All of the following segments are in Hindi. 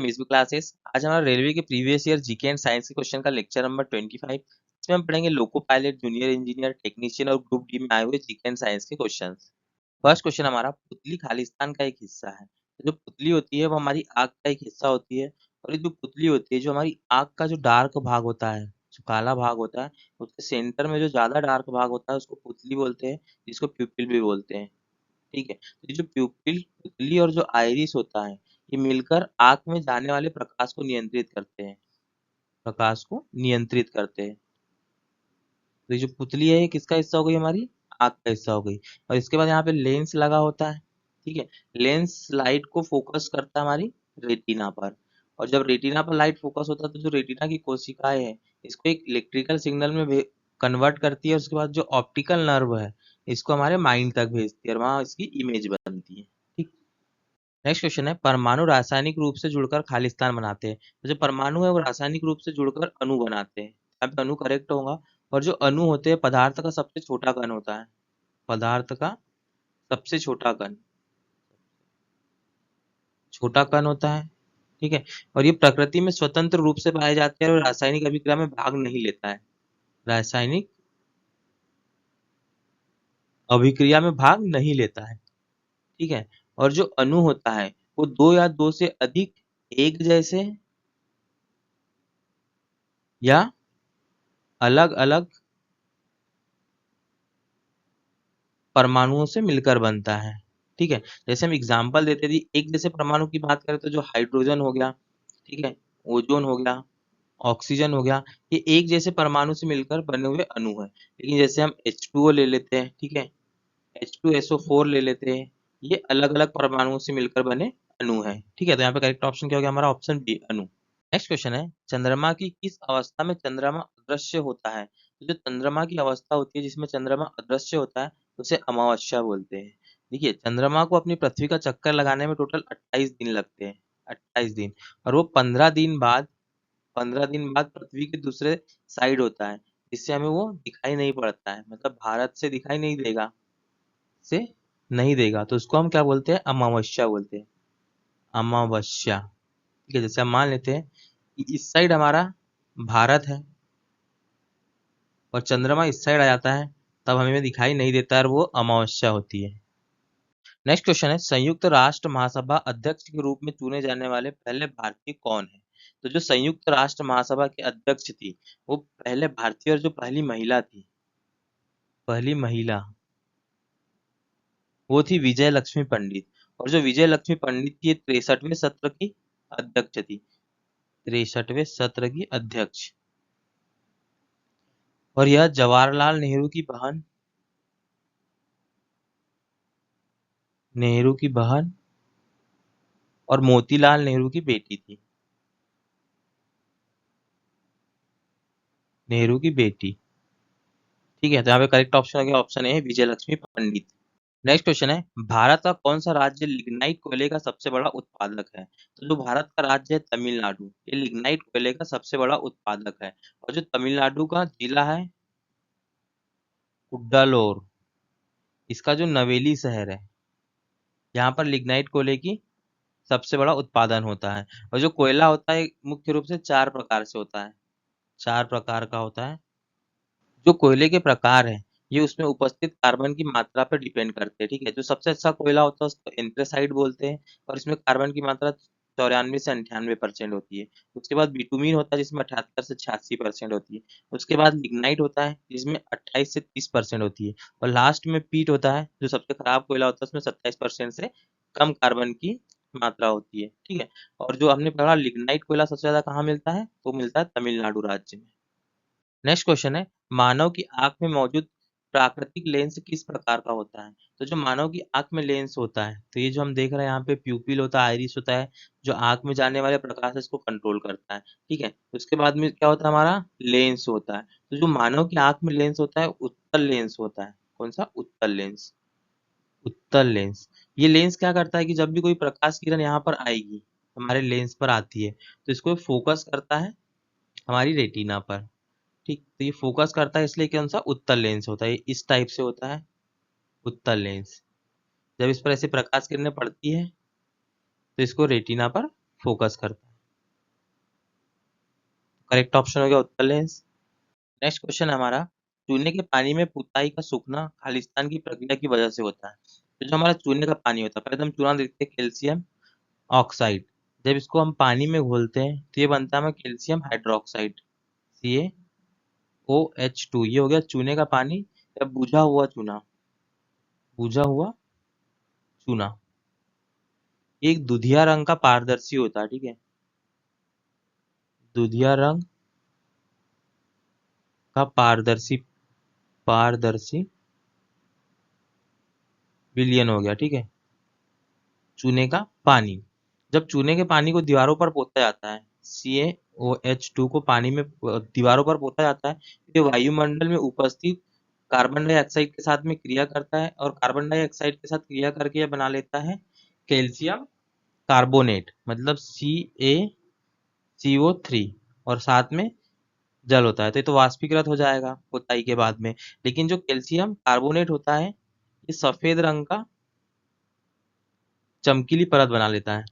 मिसबी क्लासेस। आज हमारा रेलवे के previous year GK and science के क्वेश्चन का लेक्चर नंबर 25। इसमें हम पढ़ेंगे loco pilot, junior engineer, technician और ग्रुप डी में आए हुए जीके एंड साइंस के क्वेश्चन। फर्स्ट क्वेश्चन हमारा, पुतली खालिस्तान का एक हिस्सा है। तो जो पुतली होती है वो हमारी आग का एक हिस्सा होती है, और ये जो पुतली होती है, जो हमारी आग का जो डार्क भाग होता है, जो काला भाग होता है, उसके सेंटर में जो ज्यादा डार्क भाग होता है उसको पुतली बोलते हैं, जिसको प्यूपिल भी बोलते हैं। ठीक है, तो ये जो प्यूपिल, पुतली और जो आइरिस होता है, ये मिलकर आंख में जाने वाले प्रकाश को नियंत्रित करते हैं, प्रकाश को नियंत्रित करते हैं। तो ये जो पुतली है ये किसका हिस्सा हो गई, हमारी आंख का हिस्सा हो गई। और इसके बाद यहाँ पे लेंस लगा होता है। ठीक है, लेंस लाइट को फोकस करता है हमारी रेटिना पर, और जब रेटिना पर लाइट फोकस होता है तो जो रेटिना की कोशिकाएं हैं, इसको एक इलेक्ट्रिकल सिग्नल में कन्वर्ट करती है। उसके बाद जो ऑप्टिकल नर्व है, इसको हमारे माइंड तक भेजती है और वहां इसकी इमेज बनती है। ठीक, नेक्स्ट क्वेश्चन है, परमाणु रासायनिक रूप से जुड़कर खालिस्तान बनाते हैं। तो जो परमाणु है वो रासायनिक रूप से जुड़कर अणु बनाते हैं। यहाँ पे अणु करेक्ट होगा। और जो अणु होते हैं, पदार्थ का सबसे छोटा कण होता है, पदार्थ का सबसे छोटा कण, छोटा कण होता है। ठीक है, और ये प्रकृति में स्वतंत्र रूप से पाए जाते हैं और रासायनिक अभिक्रिया में भाग नहीं लेता है, रासायनिक अभिक्रिया में भाग नहीं लेता है। ठीक है, और जो अणु होता है वो दो या दो से अधिक एक जैसे या अलग अलग परमाणुओं से मिलकर बनता है। ठीक है, जैसे हम एग्जांपल देते थे, एक जैसे परमाणु की बात करें तो जो हाइड्रोजन हो गया, ठीक है, ओजोन हो गया, ऑक्सीजन हो गया, ये एक जैसे परमाणु से मिलकर बने हुए अणु है। लेकिन जैसे हम H2O ले लेते हैं, ठीक है, H2SO4 ले लेते हैं, ये अलग अलग परमाणुओं से मिलकर बने अणु है। ठीक है, तो यहाँ पे करेक्ट ऑप्शन क्या हो गया हमारा, ऑप्शन बी, अणु। नेक्स्ट क्वेश्चन है, चंद्रमा की किस अवस्था में चंद्रमा अदृश्य होता है। तो जो चंद्रमा की अवस्था होती है जिसमें चंद्रमा अदृश्य होता है, उसे अमावस्या बोलते हैं। देखिए, चंद्रमा को अपनी पृथ्वी का चक्कर लगाने में टोटल 28 दिन लगते हैं, 28 दिन। और वो 15 दिन बाद पृथ्वी के दूसरे साइड होता है, जिससे हमें वो दिखाई नहीं पड़ता है, मतलब भारत से दिखाई नहीं देगा, से नहीं देगा, तो उसको हम क्या बोलते हैं, अमावस्या बोलते हैं, अमावस्या। ठीक है, जैसे हम मान लेते हैं कि इस साइड हमारा भारत है और चंद्रमा इस साइड आ जाता है, तब हमें दिखाई नहीं देता और वो अमावस्या होती है। नेक्स्ट क्वेश्चन है, संयुक्त राष्ट्र महासभा अध्यक्ष के रूप में चुने जाने वाले पहले भारतीय कौन है। तो जो संयुक्त राष्ट्र महासभा के अध्यक्ष थी, वो पहले भारतीय और जो पहली महिला थी, पहली महिला, वो थी विजय लक्ष्मी पंडित। और जो विजय लक्ष्मी पंडित थी, 63वें सत्र की अध्यक्ष थी, 63वें सत्र की अध्यक्ष। और यह जवाहरलाल नेहरू की बहन, नेहरू की बहन और मोतीलाल नेहरू की बेटी थी, नेहरू की बेटी। ठीक है, तो यहाँ पे करेक्ट ऑप्शन हो गया option A, Vijay Lakshmi Pandit. Next question है, भारत का कौन सा राज्य लिग्नाइट कोयले का सबसे बड़ा उत्पादक है। तो जो भारत का राज्य है तमिलनाडु, ये लिग्नाइट कोयले का सबसे बड़ा उत्पादक है। और जो तमिलनाडु का जिला है कुड्डालोर, इसका जो नवेली शहर है, यहाँ पर लिग्नाइट कोयले की सबसे बड़ा उत्पादन होता है। और जो कोयला होता है मुख्य रूप से 4 प्रकार से होता है, 4 प्रकार का होता है। जो कोयले के प्रकार हैं, ये उसमें उपस्थित कार्बन की मात्रा पर डिपेंड करते हैं। ठीक है, जो सबसे अच्छा कोयला होता है उसको एंथ्रेसाइट बोलते हैं, और इसमें कार्बन की मात्रा 94 से 98% होती है। उसके बाद बिटुमीन होता है जिसमें 78 से 86% होती है। उसके बाद लिग्नाइट होता है जिसमें 28 से 30% होती है। और लास्ट में पीट होता है, जो सबसे खराब कोयला होता है, उसमें 27% से कम कार्बन की मात्रा होती है। ठीक है, और जो हमने पढ़ा लिग्नाइट कोयला सबसे ज्यादा कहाँ मिलता है, वो मिलता है तमिलनाडु राज्य में। नेक्स्ट क्वेश्चन है, मानव की आंख में मौजूद प्राकृतिक लेंस किस प्रकार का होता है। तो जो मानव की आंख में लेंस होता है, तो ये जो हम देख रहे हैं यहाँ पे प्यूपिल होता है, आइरिस होता है, जो आंख में जाने वाले प्रकाश है इसको कंट्रोल करता है। ठीक है, उसके बाद में क्या होता है, हमारा लेंस होता है। तो जो मानव की आंख में लेंस होता है, उत्तल लेंस होता है। कौन सा, उत्तल लेंस, उत्तल लेंस। ये लेंस क्या करता है कि जब भी कोई प्रकाश किरण यहाँ पर आएगी, हमारे लेंस पर आती है, तो इसको फोकस करता है हमारी रेटिना पर। ठीक, तो ये फोकस करता है, इसलिए कौन सा, उत्तल लेंस होता है। इस टाइप से होता है उत्तल लेंस। जब इस पर ऐसे प्रकाश किरणें पड़ती है तो इसको रेटिना पर फोकस करता है। करेक्ट ऑप्शन हो गया उत्तर लेंस। नेक्स्ट क्वेश्चन है हमारा, चूने के पानी में पुताई का सूखना खालिस्तान की प्रक्रिया की वजह से होता है। तो जो हमारा चूने का पानी होता है, पहले तो हम चूना देखते हैं कैल्शियम ऑक्साइड। जब इसको हम पानी में घोलते हैं तो ये बनता है हमें कैल्शियम हाइड्रोक्साइड, CaOH2। ये हो गया चूने का पानी या बुझा हुआ चूना, बुझा हुआ चूना। एक दुधिया रंग का पारदर्शी होता है, ठीक है, दुधिया रंग का पारदर्शी, पारदर्शी विलयन हो गया, ठीक है, चूने का पानी। जब चूने के पानी को दीवारों पर पोता जाता है, CaOH2 को पानी में दीवारों पर पोता जाता है, ये वायुमंडल में उपस्थित कार्बन डाइऑक्साइड के साथ में क्रिया करता है और कार्बन डाइऑक्साइड के साथ क्रिया करके यह बना लेता है कैल्शियम कार्बोनेट, मतलब CaCO3, और साथ में जल होता है। तो ये तो वाष्पीकृत हो जाएगा पोताई के बाद में। लेकिन जो कैल्शियम कार्बोनेट होता है ये सफेद रंग का चमकीली परत बना लेता है,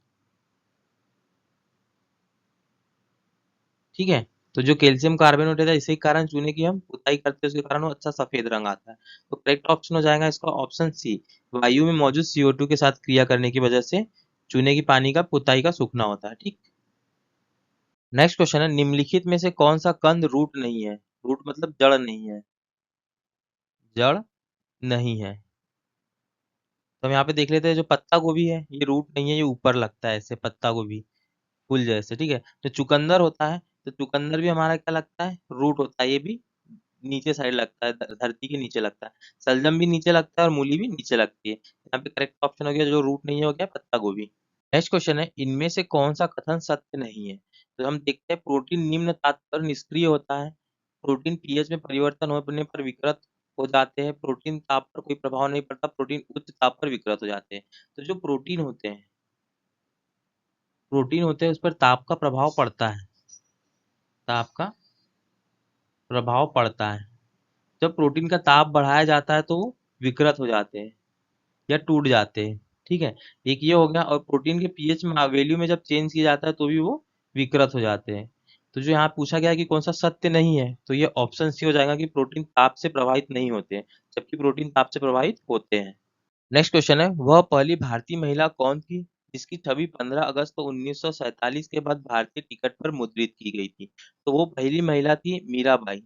ठीक है। तो जो कैल्शियम कार्बोनेट होता है इसी कारण चूने की हम पुताई करते हैं, उसके कारण वो अच्छा सफेद रंग आता है। तो करेक्ट ऑप्शन हो जाएगा इसका ऑप्शन सी, वायु में मौजूद CO2 के साथ क्रिया करने की वजह से चूने की पानी का पुताई का सूखना होता है, ठीक। नेक्स्ट क्वेश्चन है, निम्नलिखित में से कौन सा कंद रूट नहीं है। रूट मतलब जड़ नहीं है, जड़ नहीं है। तो हम यहाँ पे देख लेते हैं, जो पत्ता गोभी है ये रूट नहीं है, ये ऊपर लगता है ऐसे पत्ता गोभी फूल जैसे, ठीक है। जो चुकंदर होता है, तो चुकंदर भी हमारा क्या लगता है, रूट होता है, ये भी नीचे साइड लगता है, धरती के नीचे लगता है। सलजम भी नीचे लगता है और मूली भी नीचे लगती है। यहाँ पे करेक्ट ऑप्शन हो गया, जो रूट नहीं है हो गया पत्ता गोभी। नेक्स्ट क्वेश्चन है, इनमें से कौन सा कथन सत्य नहीं है। तो हम देखते हैं, प्रोटीन निम्न ताप पर निष्क्रिय होता है, प्रोटीन पीएच में परिवर्तन होने पर विकृत हो जाते हैं, प्रोटीन ताप पर कोई प्रभाव नहीं पड़ता, प्रोटीन उच्च ताप पर विकृत हो जाते हैं। तो जो प्रोटीन होते हैं, प्रोटीन होते हैं उस पर ताप का प्रभाव पड़ता है, ताप का प्रभाव पड़ता है। जब प्रोटीन का ताप बढ़ाया जाता है तो वो विकृत हो जाते हैं या टूट जाते हैं, ठीक है। एक ये हो गया, और प्रोटीन के पीएच में वैल्यू में जब चेंज किया जाता है तो भी वो विकृत हो जाते हैं। तो जो यहाँ पूछा गया है कि कौन सा सत्य नहीं है, तो ये ऑप्शन सी हो जाएगा कि प्रोटीन ताप से प्रभावित नहीं होते हैं, जबकि प्रोटीन ताप से प्रभावित होते हैं। नेक्स्ट क्वेश्चन है, वह पहली भारतीय महिला कौन थी जिसकी छवि 15 अगस्त 1947 के बाद भारतीय टिकट पर मुद्रित की गई थी। तो वो पहली महिला थी मीराबाई।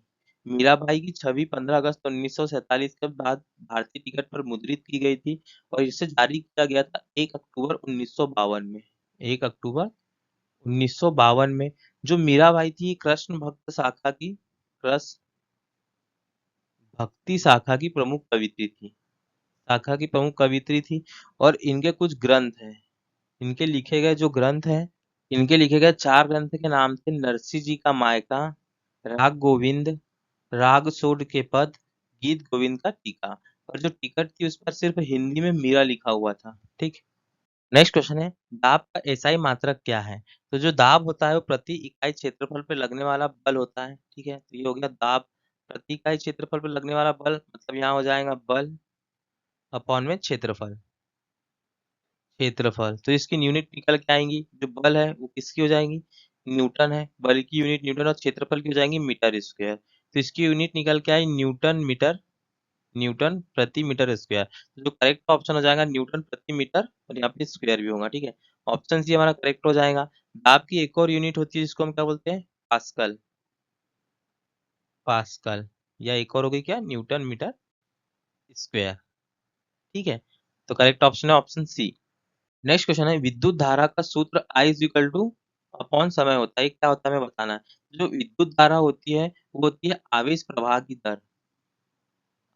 मीराबाई की छवि 15 अगस्त 1947 के बाद भारतीय टिकट पर मुद्रित की गई थी और इसे जारी किया गया था 1 अक्टूबर 1952 में, 1 अक्टूबर 1952 में। जो मीराबाई थी कृष्ण भक्त शाखा की, कृष्ण भक्ति शाखा की प्रमुख कवित्री थी, शाखा की प्रमुख कवित्री थी। और इनके कुछ ग्रंथ हैं, इनके लिखे गए जो ग्रंथ हैं, इनके लिखे गए 4 ग्रंथ के नाम थे, नरसिंह जी का मायका, राग गोविंद, राग सोड के पद, गीत गोविंद का टीका। और जो टिकट थी उस पर सिर्फ हिंदी में मीरा लिखा हुआ था, ठीक। नेक्स्ट क्वेश्चन है, दाब का एसआई मात्रक क्या है। तो जो दाब होता है वो प्रति इकाई क्षेत्रफल पे लगने वाला बल होता है, ठीक है। तो ये हो गया दाब, प्रति इकाई क्षेत्रफल पे लगने वाला बल, मतलब यहाँ हो जाएगा बल अपॉन में क्षेत्रफल, क्षेत्रफल। तो इसकी यूनिट निकल के आएंगी, जो बल है वो किसकी हो जाएंगी, न्यूटन है, बल की यूनिट न्यूटन, और क्षेत्रफल की हो जाएंगी मीटर स्क्वायर। तो इसकी यूनिट निकल के आई न्यूटन मीटर, न्यूटन प्रति मीटर स्क्वायर। तो जो करेक्ट ऑप्शन हो जाएगा न्यूटन प्रति मीटर, और यहाँ पे स्क्वायर भी होगा, ठीक है। ऑप्शन सी हमारा करेक्ट हो जाएगा। दाब की एक और यूनिट होती है जिसको हम क्या बोलते हैं, पास्कल, पास्कल, या एक और हो गई क्या, न्यूटन मीटर स्क्वायर, ठीक है। तो करेक्ट ऑप्शन है ऑप्शन सी। नेक्स्ट क्वेश्चन है, विद्युत धारा का सूत्र I is equal two upon समय होता है, क्या होता है हमें बताना है। जो विद्युत धारा होती है वो होती है आवेश प्रवाह की दर,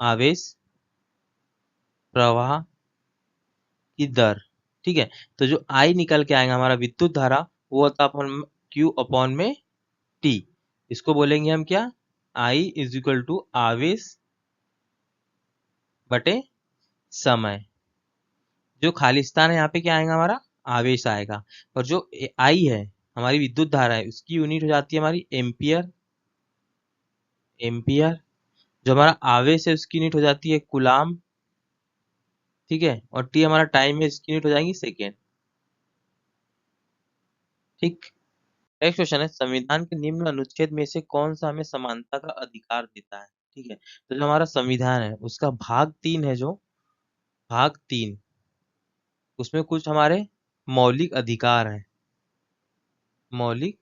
आवेश प्रवाह की दर, ठीक है। तो जो I निकल के आएगा हमारा विद्युत धारा, वो होता है अपन Q अपॉन में T। इसको बोलेंगे हम क्या, I इज इक्वल टू आवेश बटे समय। जो खालिस्तान है यहाँ पे क्या आएगा हमारा, आवेश आएगा। और जो आई है हमारी विद्युत धारा है, उसकी यूनिट हो जाती है हमारी एम्पियर, एम्पियर। जो हमारा आवेश है उसकी यूनिट हो जाती है कुलाम, ठीक है। और टी हमारा टाइम है, इसकी यूनिट हो जाएंगी सेकेंड, ठीक। नेक्स्ट क्वेश्चन है, संविधान के निम्न अनुच्छेद में से कौन सा हमें समानता का अधिकार देता है? ठीक है, तो जो हमारा संविधान है उसका भाग 3 है, जो भाग 3, उसमें कुछ हमारे मौलिक अधिकार है, मौलिक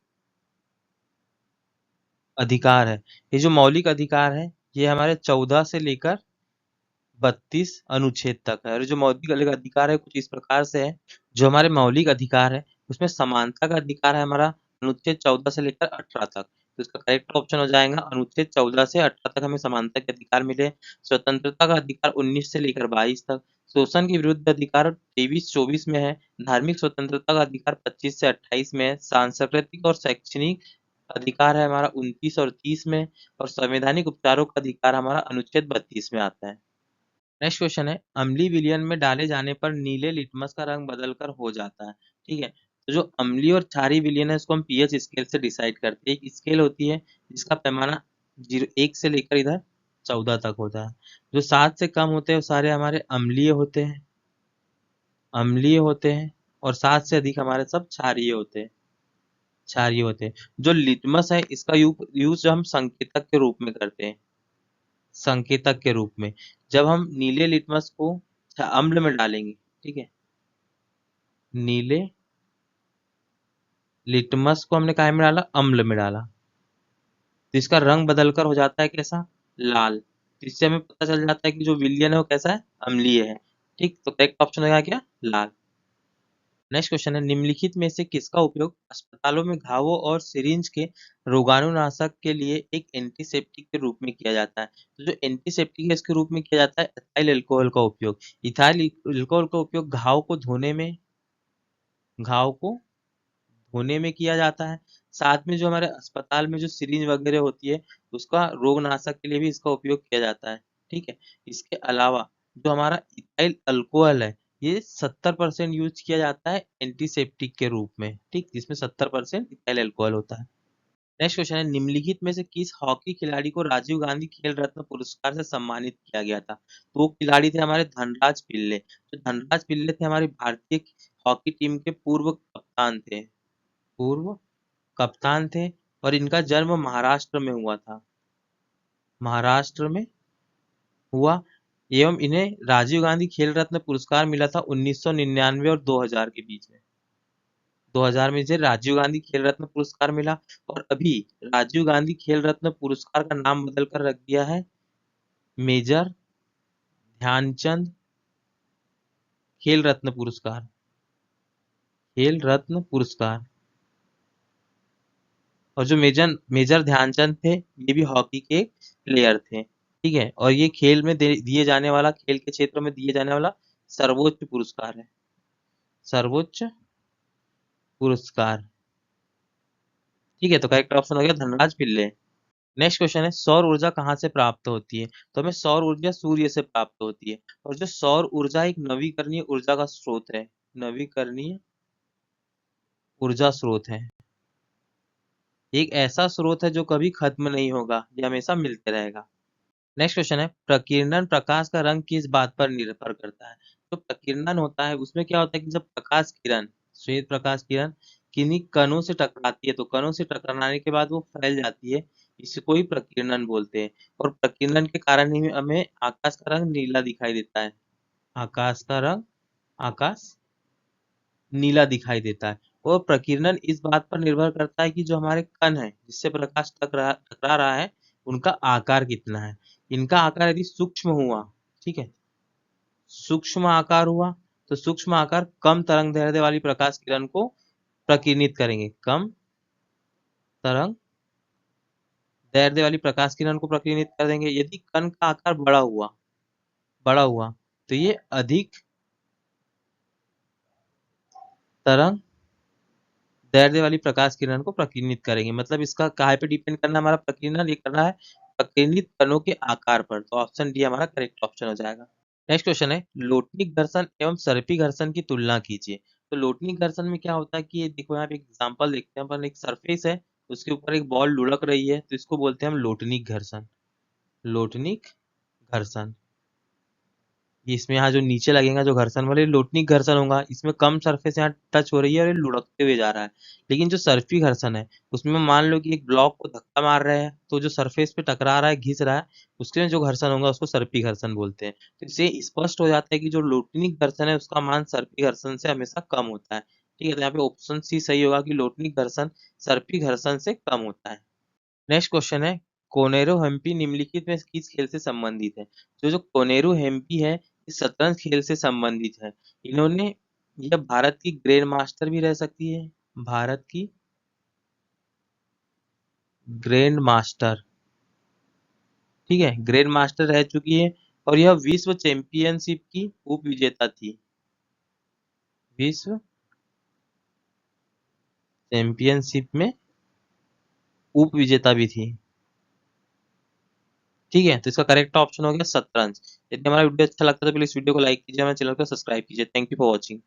अधिकार है। ये जो मौलिक अधिकार है ये हमारे 14 से लेकर 32 अनुच्छेद तक है। और जो मौलिक अधिकार है कुछ इस प्रकार से है, जो हमारे मौलिक अधिकार है उसमें समानता का अधिकार है हमारा अनुच्छेद 14 से लेकर 18 तक। तो इसका करेक्ट ऑप्शन हो जाएगा अनुच्छेद 14 से 18 तक हमें समानता के अधिकार मिले। स्वतंत्रता का अधिकार 19 से लेकर 22 तक। शोषण के विरुद्ध अधिकार 23-24 में है। धार्मिक स्वतंत्रता का अधिकार 25 से 28 में है। सांस्कृतिक और शैक्षणिक अधिकार है हमारा 29 और 30 में। और संवैधानिक उपचारों का अधिकार हमारा अनुच्छेद 32 में आता है। नेक्स्ट क्वेश्चन है, अम्लीय विलयन में डाले जाने पर नीले लिटमस का रंग बदलकर हो जाता है। ठीक है, तो जो अम्लीय और क्षारीय विलयन है उसको हम पीएच स्केल से डिसाइड करते हैं। एक स्केल होती है जिसका पैमाना 1 से लेकर इधर 14 तक होता है। जो 7 से कम होते हैं वो सारे हमारे अम्लीय होते हैं, अम्लीय होते हैं। और 7 से अधिक हमारे सब क्षारीय होते हैं, क्षारीय होते हैं। जो लिटमस है इसका यूज हम संकेतक के रूप में करते हैं, संकेतक के रूप में। जब हम नीले लिटमस को अम्ल में डालेंगे, ठीक है, नीले लिटमस को हमने काय में डाला, अम्ल में डाला, तो इसका रंग बदलकर हो जाता है कैसा, लाल। तो इससे हमें पता चल जाता है कि जो विलयन है वो कैसा है, अम्लीय है। ठीक, तो करेक्ट ऑप्शन होगा क्या, लाल। नेक्स्ट क्वेश्चन है, निम्नलिखित में से किसका उपयोग अस्पतालों में घावों और सिरिंज के रोगाणुनाशक के लिए एक एंटीसेप्टिक के रूप में किया जाता है? तो जो एंटीसेप्टिक है इसके रूप में किया जाता है इथाइल अल्कोहल का उपयोग। इथाइल अल्कोहल का उपयोग घाव को धोने में किया जाता है। साथ में जो हमारे अस्पताल में जो सिरिंज वगैरह होती है उसका रोगनाशक के लिए भी इसका उपयोग किया जाता है। ठीक है, इसके अलावा जो हमारा इथाइल अल्कोहल है ये 70% यूज किया जाता है एंटीसेप्टिक के रूप में। ठीक, जिसमें 70% इथाइल अल्कोहल होता है। नेक्स्ट क्वेश्चन है, निम्नलिखित में से किस हॉकी खिलाड़ी को राजीव गांधी खेल रत्न पुरस्कार से सम्मानित किया गया था? तो वो खिलाड़ी थे हमारे धनराज पिल्ले। जो धनराज पिल्ले थे हमारी भारतीय हॉकी टीम के पूर्व कप्तान थे, पूर्व कप्तान थे। और इनका जन्म महाराष्ट्र में हुआ था, महाराष्ट्र में हुआ। एवं इन्हें राजीव गांधी खेल रत्न पुरस्कार मिला था 1999 और 2000 के बीच में। 2000 में इसे राजीव गांधी खेल रत्न पुरस्कार मिला। और अभी राजीव गांधी खेल रत्न पुरस्कार का नाम बदलकर रख दिया है मेजर ध्यानचंद खेल रत्न पुरस्कार, खेल रत्न पुरस्कार। और जो मेजर मेजर ध्यानचंद थे ये भी हॉकी के प्लेयर थे। ठीक है, और ये खेल में दिए जाने वाला, खेल के क्षेत्र में दिए जाने वाला सर्वोच्च पुरस्कार है, सर्वोच्च पुरस्कार। ठीक है, तो करेक्ट ऑप्शन हो गया धनराज पिल्ले। नेक्स्ट क्वेश्चन है, सौर ऊर्जा कहाँ से प्राप्त होती है? तो हमें सौर ऊर्जा सूर्य से प्राप्त होती है। और जो सौर ऊर्जा एक नवीकरणीय ऊर्जा का स्रोत है, नवीकरणीय ऊर्जा स्रोत है। एक ऐसा स्रोत है जो कभी खत्म नहीं होगा, ये हमेशा मिलते रहेगा। नेक्स्ट क्वेश्चन है, प्रकीर्णन प्रकाश का रंग किस बात पर निर्भर करता है? तो प्रकीर्णन होता है उसमें क्या होता है कि जब प्रकाश किरण, श्वेत प्रकाश किरण किन्हीं कणों से टकराती है तो कणों से टकराने के बाद वो फैल जाती है, इसको ही प्रकीर्णन बोलते हैं। और प्रकीर्णन के कारण ही हमें आकाश का रंग नीला दिखाई देता है, आकाश का रंग, आकाश नीला दिखाई देता है। और प्रकीर्णन इस बात पर निर्भर करता है कि जो हमारे कण है जिससे प्रकाश टकरा रहा है उनका आकार कितना है। इनका आकार यदि सूक्ष्म हुआ, ठीक है, सूक्ष्म आकार हुआ तो सूक्ष्म आकार कम तरंग दैर्ध्य वाली प्रकाश किरण को प्रकीर्णित करेंगे, कम तरंग दैर्ध्य वाली प्रकाश किरण को प्रकीर्णित कर देंगे। यदि कण का आकार बड़ा हुआ तो ये अधिक तरंग दैर्ध्य वाली प्रकाश किरण को प्रकीर्णित करेंगे। मतलब इसका काहे पे डिपेंड करना है, हमारा प्रकीर्णन ये करना है प्रकीर्णित कणों के आकार पर। तो ऑप्शन डी हमारा करेक्ट ऑप्शन हो जाएगा। नेक्स्ट क्वेश्चन है, लोटनिक घर्षण एवं सर्पी घर्षण की तुलना कीजिए। तो लोटनिक घर्षण में क्या होता है कि ये देखो यहाँ पे एक एग्जांपल देखते हैं अपन, एक सरफेस है उसके ऊपर एक बॉल लुढ़क रही है तो इसको बोलते हैं हम लोटनिक घर्षण, लोटनिक घर्षण। इसमें यहाँ जो नीचे लगेगा जो घर्षण वाले लोटनिक घर्षण होगा, इसमें कम सरफेस यहाँ टच हो रही है और ये लुढ़कते हुए जा रहा है। लेकिन जो सर्फी घर्षण है उसमें मान लो कि एक ब्लॉक को धक्का मार रहे हैं तो जो सरफेस पे टकरा रहा है, घिस रहा है, उसके में जो घर्षण होगा उसको सर्पी घर्षण बोलते हैं। तो इससे स्पष्ट हो जाता है कि जो लोटनिक घर्षण है उसका मान सर्पी घर्षण से हमेशा कम होता है। ठीक है, तो यहाँ पे ऑप्शन सी सही होगा कि लोटनिक घर्षण सर्पी घर्षण से कम होता है। नेक्स्ट क्वेश्चन है, कोनेरो हम्पी निम्नलिखित में किस खेल से संबंधित है? जो जो कोनेरो हम्पी है ये शतरंज खेल से संबंधित है। इन्होंने, यह भारत की ग्रैंड मास्टर भी रह सकती है, भारत की ग्रैंड मास्टर। ठीक है, ग्रैंड मास्टर रह चुकी है और यह विश्व चैंपियनशिप की उप विजेता थी, विश्व चैंपियनशिप में उप विजेता भी थी। ठीक है, तो इसका करेक्ट ऑप्शन हो गया शतरंज। यदि हमारा वीडियो अच्छा लगता है तो प्लीज वीडियो को लाइक कीजिए, हमारे चैनल को सब्सक्राइब कीजिए। Thank you for watching.